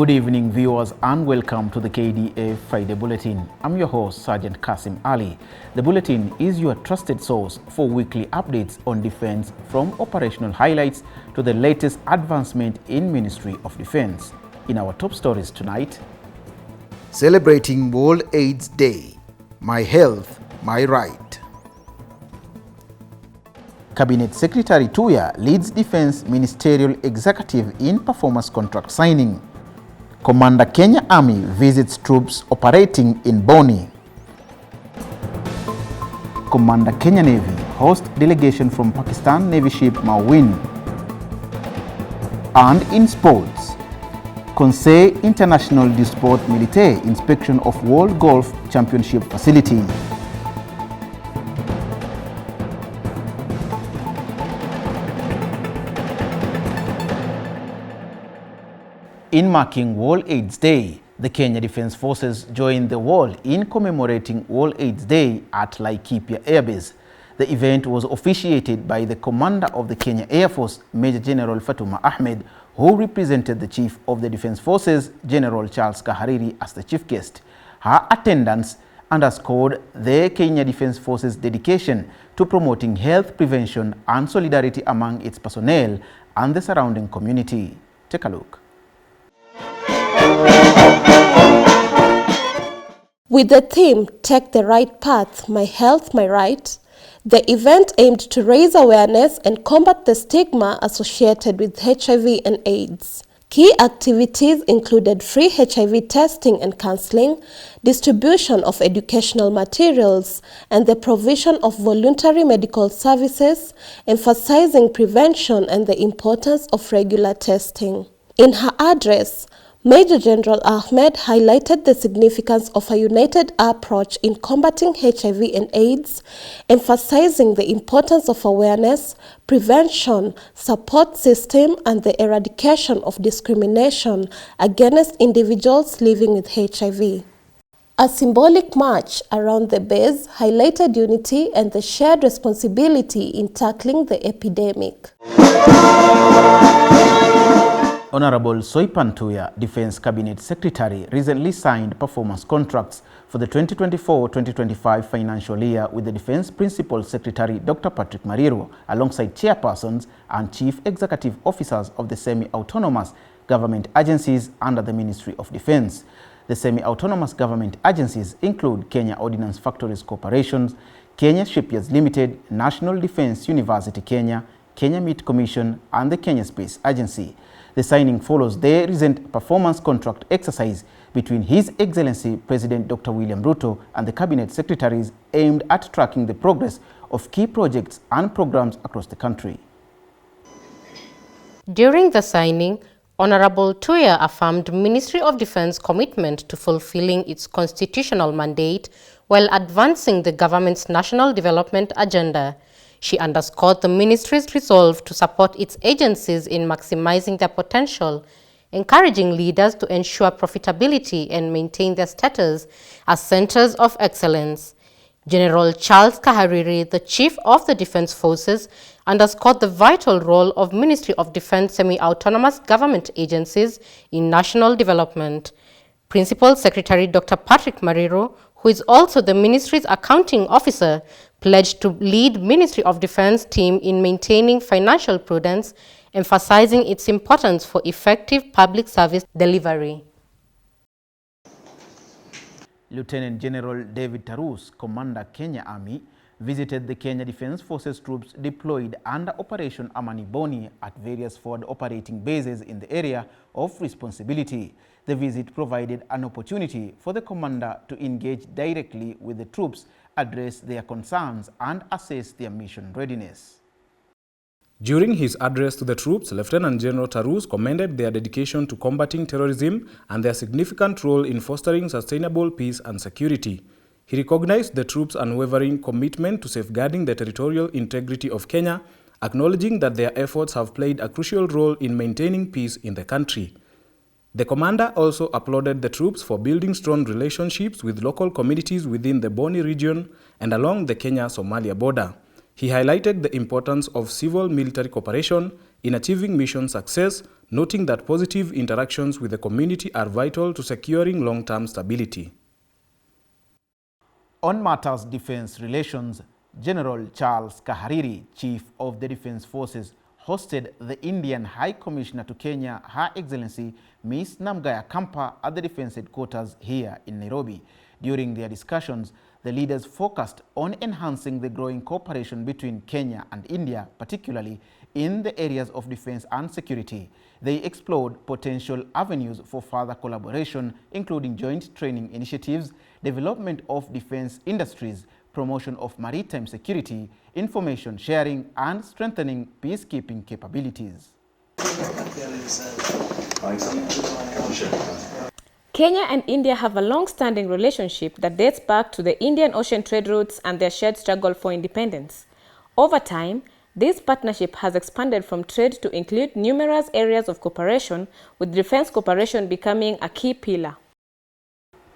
Good evening, viewers, and welcome to the Kdf Friday Bulletin. I'm your host, Sergeant Kasim Ali. The Bulletin is your trusted source for weekly updates on defense, from operational highlights to the latest advancement in Ministry of Defense. In our top stories tonight: celebrating World AIDS Day, My Health, My Right. Cabinet Secretary Tuya leads Defense Ministerial Executive in performance contract signing. Commander Kenya Army visits troops operating in Boni. Commander Kenya Navy hosts delegation from Pakistan Navy ship Mawin. And in sports, Conseil International du Sport Militaire inspection of World Golf Championship facility. In marking World AIDS Day, the Kenya Defence Forces joined the world in commemorating World AIDS Day at Laikipia Air Base. The event was officiated by the Commander of the Kenya Air Force, Major General Fatuma Ahmed, who represented the Chief of the Defence Forces, General Charles Kahariri, as the chief guest. Her attendance underscored the Kenya Defence Forces' dedication to promoting health prevention and solidarity among its personnel and the surrounding community. Take a look. With the theme, Take the Right Path, My Health, My Right, the event aimed to raise awareness and combat the stigma associated with HIV and AIDS. Key activities included free HIV testing and counseling, distribution of educational materials, and the provision of voluntary medical services, emphasizing prevention and the importance of regular testing. In her address, Major General Ahmed highlighted the significance of a united approach in combating HIV and AIDS, emphasizing the importance of awareness, prevention, support system, and the eradication of discrimination against individuals living with HIV. A symbolic march around the base highlighted unity and the shared responsibility in tackling the epidemic. Honorable Soipan Tuya, Defense Cabinet Secretary, recently signed performance contracts for the 2024-2025 financial year with the Defense Principal Secretary Dr. Patrick Mariro, alongside chairpersons and chief executive officers of the semi-autonomous government agencies under the Ministry of Defense. The semi-autonomous government agencies include Kenya Ordnance Factories Corporation, Kenya Shipyards Limited, National Defense University Kenya, Kenya Meat Commission, and the Kenya Space Agency. The signing follows the recent performance contract exercise between His Excellency President Dr. William Ruto and the Cabinet Secretaries, aimed at tracking the progress of key projects and programs across the country. During the signing, Honorable Tuya affirmed Ministry of Defense commitment to fulfilling its constitutional mandate while advancing the government's national development agenda. She underscored the ministry's resolve to support its agencies in maximizing their potential, encouraging leaders to ensure profitability and maintain their status as centers of excellence. General Charles Kahariri, the Chief of the Defense Forces, underscored the vital role of Ministry of Defense semi-autonomous government agencies in national development. Principal Secretary Dr. Patrick Mariro, who is also the ministry's accounting officer, pledged to lead Ministry of Defense team in maintaining financial prudence, emphasizing its importance for effective public service delivery. Lieutenant General David Tarus, Commander Kenya Army, visited the Kenya Defence Forces troops deployed under Operation Amani Boni at various forward operating bases in the area of responsibility. The visit provided an opportunity for the commander to engage directly with the troops, address their concerns, and assess their mission readiness. During his address to the troops, Lieutenant General Tarus commended their dedication to combating terrorism and their significant role in fostering sustainable peace and security. He recognized the troops' unwavering commitment to safeguarding the territorial integrity of Kenya, acknowledging that their efforts have played a crucial role in maintaining peace in the country. The commander also applauded the troops for building strong relationships with local communities within the Boni region and along the Kenya-Somalia border. He highlighted the importance of civil-military cooperation, in achieving mission success, noting that positive interactions with the community are vital to securing long-term stability. On matters defense relations, General Charles Kahariri, Chief of the Defense Forces, hosted the Indian High Commissioner to Kenya, Her Excellency Ms. Namgaya Kampa, at the Defense Headquarters here in Nairobi. During their discussions, the leaders focused on enhancing the growing cooperation between Kenya and India, particularly in the areas of defense and security. They explored potential avenues for further collaboration, including joint training initiatives, development of defense industries, promotion of maritime security, information sharing, and strengthening peacekeeping capabilities. Kenya and India have a long-standing relationship that dates back to the Indian Ocean trade routes and their shared struggle for independence. Over time, this partnership has expanded from trade to include numerous areas of cooperation, with defense cooperation becoming a key pillar.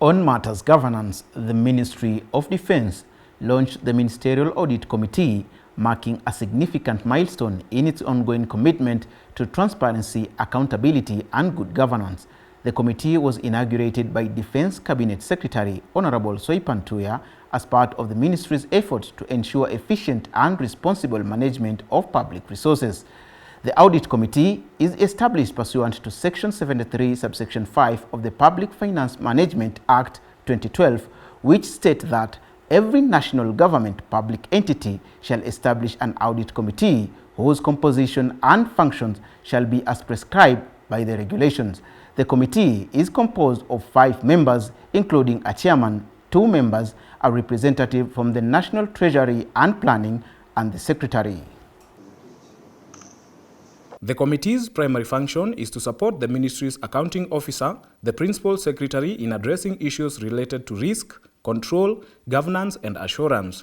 On matters governance, the Ministry of Defense launched the Ministerial Audit Committee, marking a significant milestone in its ongoing commitment to transparency, accountability, and good governance. The committee was inaugurated by Defense Cabinet Secretary Honorable Soipan Tuya as part of the ministry's efforts to ensure efficient and responsible management of public resources. The Audit Committee is established pursuant to Section 73, Subsection 5 of the Public Finance Management Act 2012, which states that every national government public entity shall establish an audit committee whose composition and functions shall be as prescribed by the regulations. The committee is composed of 5 members, including a chairman, 2 members, a representative from the National Treasury and Planning, and the secretary. The committee's primary function is to support the ministry's accounting officer, the principal secretary, in addressing issues related to risk, control, governance, and assurance.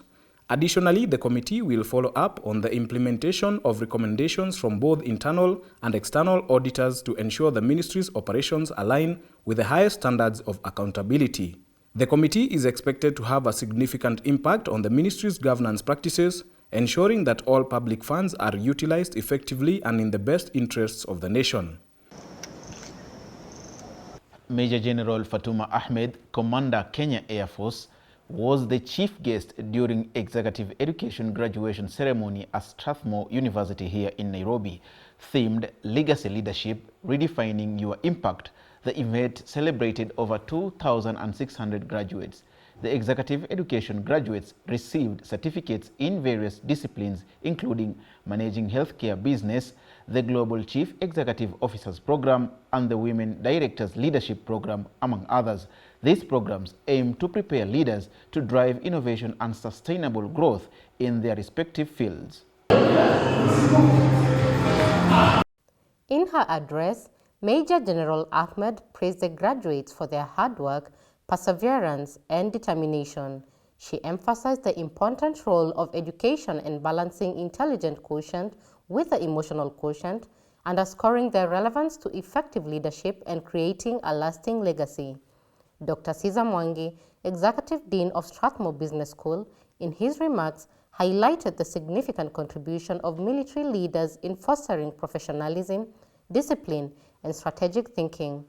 Additionally, the committee will follow up on the implementation of recommendations from both internal and external auditors to ensure the ministry's operations align with the highest standards of accountability. The committee is expected to have a significant impact on the ministry's governance practices, ensuring that all public funds are utilized effectively and in the best interests of the nation. Major General Fatuma Ahmed, Commander Kenya Air Force, was the chief guest during Executive Education graduation ceremony at Strathmore University here in Nairobi. Themed Legacy Leadership, Redefining Your Impact, the event celebrated over 2,600 graduates. The Executive Education graduates received certificates in various disciplines, including Managing Healthcare Business, the Global Chief Executive Officers Program, and the Women Directors Leadership Program, among others. These programs aim to prepare leaders to drive innovation and sustainable growth in their respective fields. In her address, Major General Ahmed praised the graduates for their hard work, perseverance, and determination. She emphasized the important role of education in balancing intelligent quotient with the emotional quotient, underscoring their relevance to effective leadership and creating a lasting legacy. Dr. Caesar Mwangi, Executive Dean of Strathmore Business School, in his remarks highlighted the significant contribution of military leaders in fostering professionalism, discipline, and strategic thinking.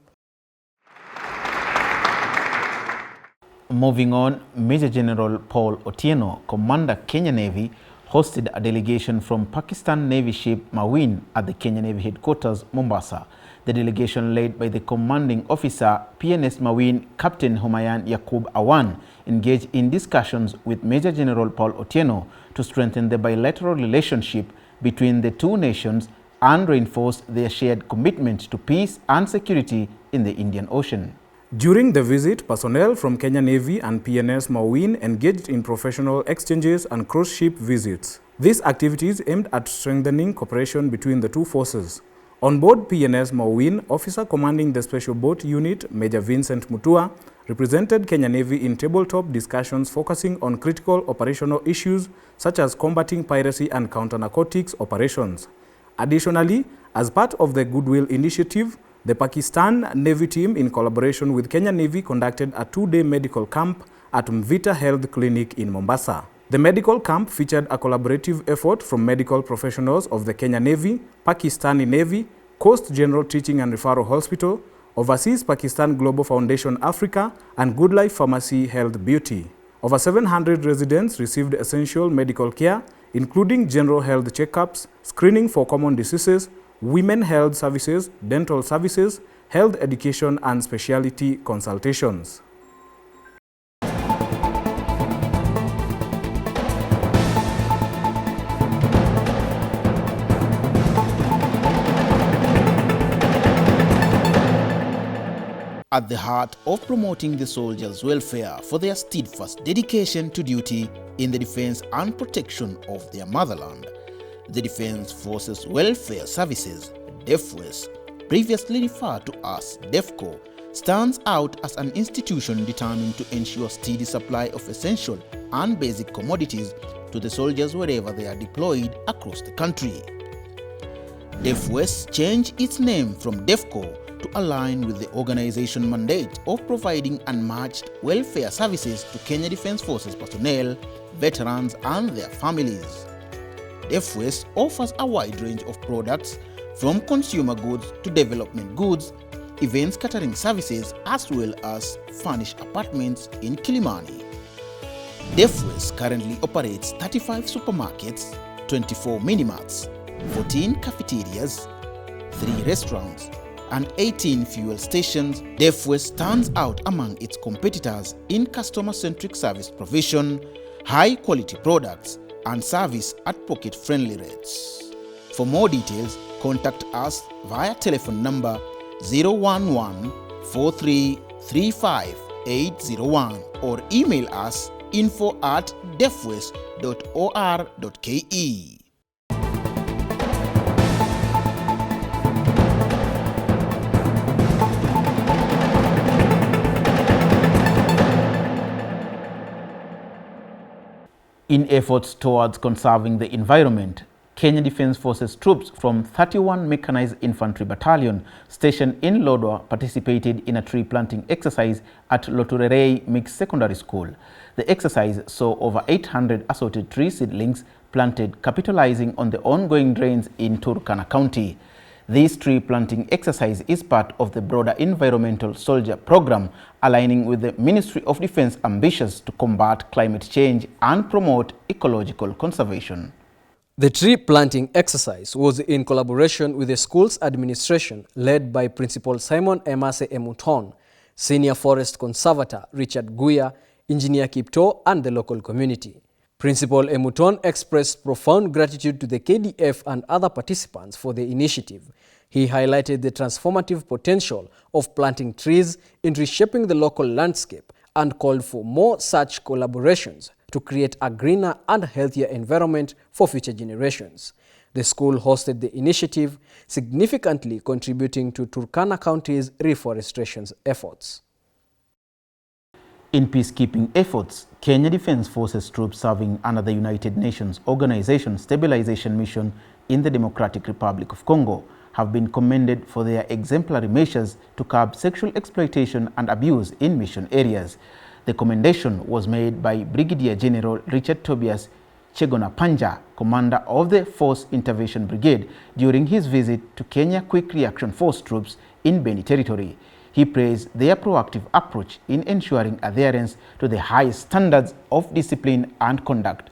Moving on, Major General Paul Otieno, Commander Kenya Navy, hosted a delegation from Pakistan Navy ship Mawin at the Kenya Navy headquarters, Mombasa. The delegation, led by the commanding officer, PNS Mawin Captain Humayan Yakub Awan, engaged in discussions with Major General Paul Otieno to strengthen the bilateral relationship between the two nations and reinforce their shared commitment to peace and security in the Indian Ocean. During the visit, personnel from Kenya Navy and PNS Mawin engaged in professional exchanges and cross-ship visits. These activities aimed at strengthening cooperation between the two forces. On board PNS Mawin, Officer Commanding the Special Boat Unit, Major Vincent Mutua, represented Kenya Navy in tabletop discussions focusing on critical operational issues such as combating piracy and counter-narcotics operations. Additionally, as part of the Goodwill Initiative, the Pakistan Navy team, in collaboration with Kenya Navy, conducted a 2-day medical camp at Mvita Health Clinic in Mombasa. The medical camp featured a collaborative effort from medical professionals of the Kenya Navy, Pakistani Navy, Coast General Teaching and Referral Hospital, Overseas Pakistan Global Foundation Africa, and Good Life Pharmacy Health Beauty. Over 700 residents received essential medical care, including general health checkups, screening for common diseases, women health services, dental services, health education, and specialty consultations. At the heart of promoting the soldiers' welfare for their steadfast dedication to duty in the defense and protection of their motherland, the Defense Forces Welfare Services, DEFWES, previously referred to as DEFCO, stands out as an institution determined to ensure steady supply of essential and basic commodities to the soldiers wherever they are deployed across the country. DEFWES changed its name from DEFCO to align with the organization mandate of providing unmatched welfare services to Kenya Defense Forces personnel, veterans, and their families. DEFWES offers a wide range of products from consumer goods to development goods, events catering services, as well as furnished apartments in Kilimani. DEFWES currently operates 35 supermarkets, 24 mini-marts, 14 cafeterias, 3 restaurants, and 18 fuel stations. DEFWES stands out among its competitors in customer-centric service provision, high-quality products, and service at pocket-friendly rates. For more details, contact us via telephone number 011-4335-801 or email us info@defwes.or.ke. In efforts towards conserving the environment, Kenya Defense Forces troops from 31 Mechanized Infantry Battalion stationed in Lodwar participated in a tree planting exercise at Loturerei Mixed Secondary School. The exercise saw over 800 assorted tree seedlings planted, capitalizing on the ongoing rains in Turkana County. This tree planting exercise is part of the broader environmental soldier program, aligning with the Ministry of Defense ambitions to combat climate change and promote ecological conservation. The tree planting exercise was in collaboration with the school's administration led by Principal Simon Emase Emuton, Senior Forest Conservator Richard Guya, Engineer Kipto, and the local community. Principal Emuton expressed profound gratitude to the KDF and other participants for the initiative. He highlighted the transformative potential of planting trees in reshaping the local landscape and called for more such collaborations to create a greener and healthier environment for future generations. The school hosted the initiative, significantly contributing to Turkana County's reforestation efforts. In peacekeeping efforts, Kenya Defense Forces troops serving under the United Nations Organization Stabilization Mission in the Democratic Republic of Congo have been commended for their exemplary measures to curb sexual exploitation and abuse in mission areas. The commendation was made by Brigadier General Richard Tobias Chegona Panja, commander of the Force Intervention Brigade, during his visit to Kenya Quick Reaction Force troops in Beni Territory. He praised their proactive approach in ensuring adherence to the highest standards of discipline and conduct.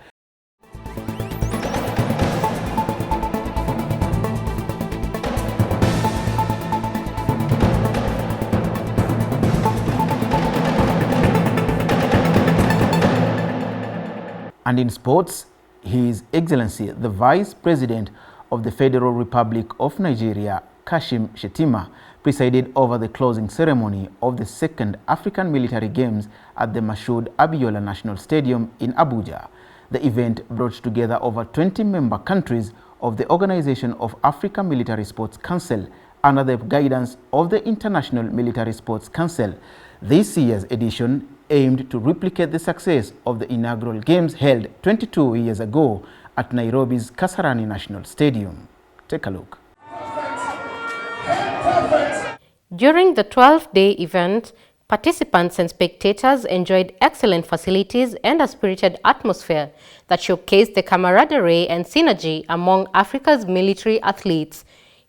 And in sports, His Excellency, the Vice President of the Federal Republic of Nigeria, Kashim Shettima, presided over the closing ceremony of the second African Military Games at the Mashoud Abiola National Stadium in Abuja. The event brought together over 20 member countries of the Organization of African Military Sports Council under the guidance of the International Military Sports Council. This year's edition aimed to replicate the success of the inaugural games held 22 years ago at Nairobi's Kasarani National Stadium. Take a look. During the 12-day event, Participants and spectators enjoyed excellent facilities and a spirited atmosphere that showcased the camaraderie and synergy among Africa's military athletes.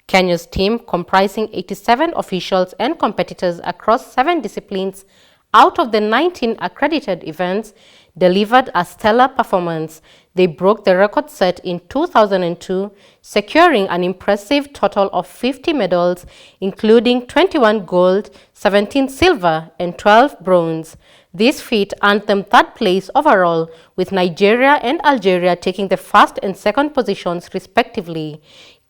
Kenya's team, comprising 87 officials and competitors across 7 disciplines out of the 19 accredited events, delivered a stellar performance. They broke the record set in 2002, securing an impressive total of 50 medals, including 21 gold, 17 silver, and 12 bronze. This feat earned them 3rd place overall, with Nigeria and Algeria taking the 1st and 2nd positions respectively.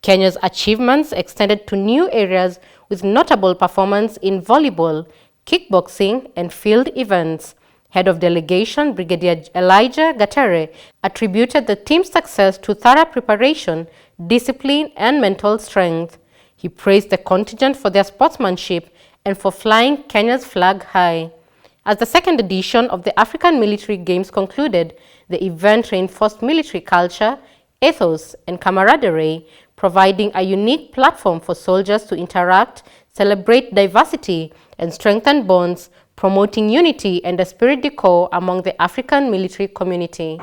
Kenya's achievements extended to new areas with notable performance in volleyball, kickboxing, and field events. Head of Delegation Brigadier Elijah Gatere attributed the team's success to thorough preparation, discipline, and mental strength. He praised the contingent for their sportsmanship and for flying Kenya's flag high. As the 2nd edition of the African Military Games concluded, the event reinforced military culture, ethos, and camaraderie, providing a unique platform for soldiers to interact, celebrate diversity, and strengthen bonds, promoting unity and esprit de corps among the African military community.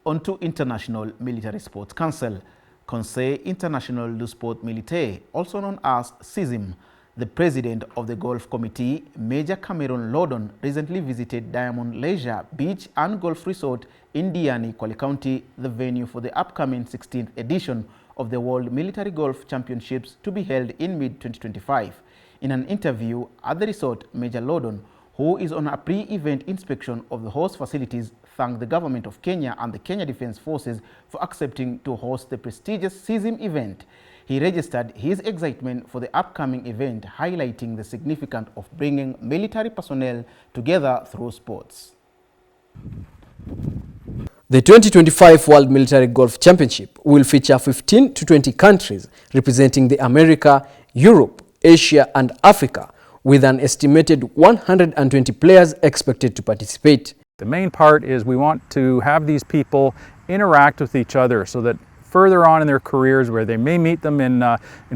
On to International Military Sports Council. Conseil International du Sport Militaire, also known as CISM, the president of the Golf Committee, Major Cameron Lodon, recently visited Diamond Leisure Beach and Golf Resort in Diani, Kwale County, the venue for the upcoming 16th edition of the World Military Golf Championships to be held in mid-2025. In an interview at the resort, Major Lodon, who is on a pre-event inspection of the host facilities, thanked the government of Kenya and the Kenya Defence Forces for accepting to host the prestigious CISM event. He registered his excitement for the upcoming event, highlighting the significance of bringing military personnel together through sports. The 2025 World Military Golf Championship will feature 15 to 20 countries representing the America, Europe, Asia, and Africa, with an estimated 120 players expected to participate. The main part is we want to have these people interact with each other so that further on in their careers, where they may meet them in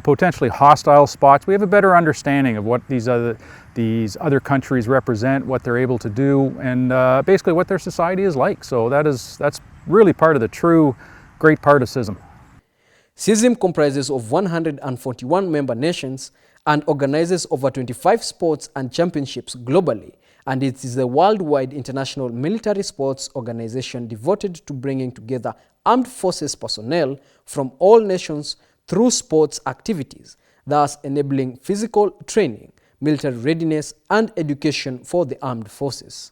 potentially hostile spots, we have a better understanding of what these other countries represent, what they're able to do, and basically what their society is like. So that's really part of the true great part of CISM. CISM comprises of 141 member nations and organizes over 25 sports and championships globally, and it is a worldwide international military sports organization devoted to bringing together armed forces personnel from all nations through sports activities, thus enabling physical training, military readiness, and education for the armed forces.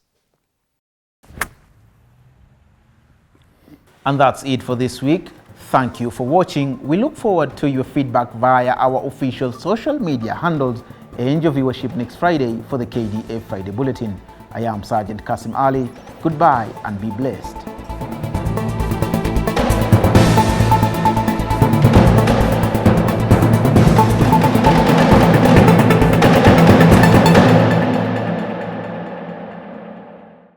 And that's it for this week. Thank you for watching. We look forward to your feedback via our official social media handles and your viewership next Friday for the KDF Friday Bulletin. I am Sergeant Kasim Ali. Goodbye and be blessed.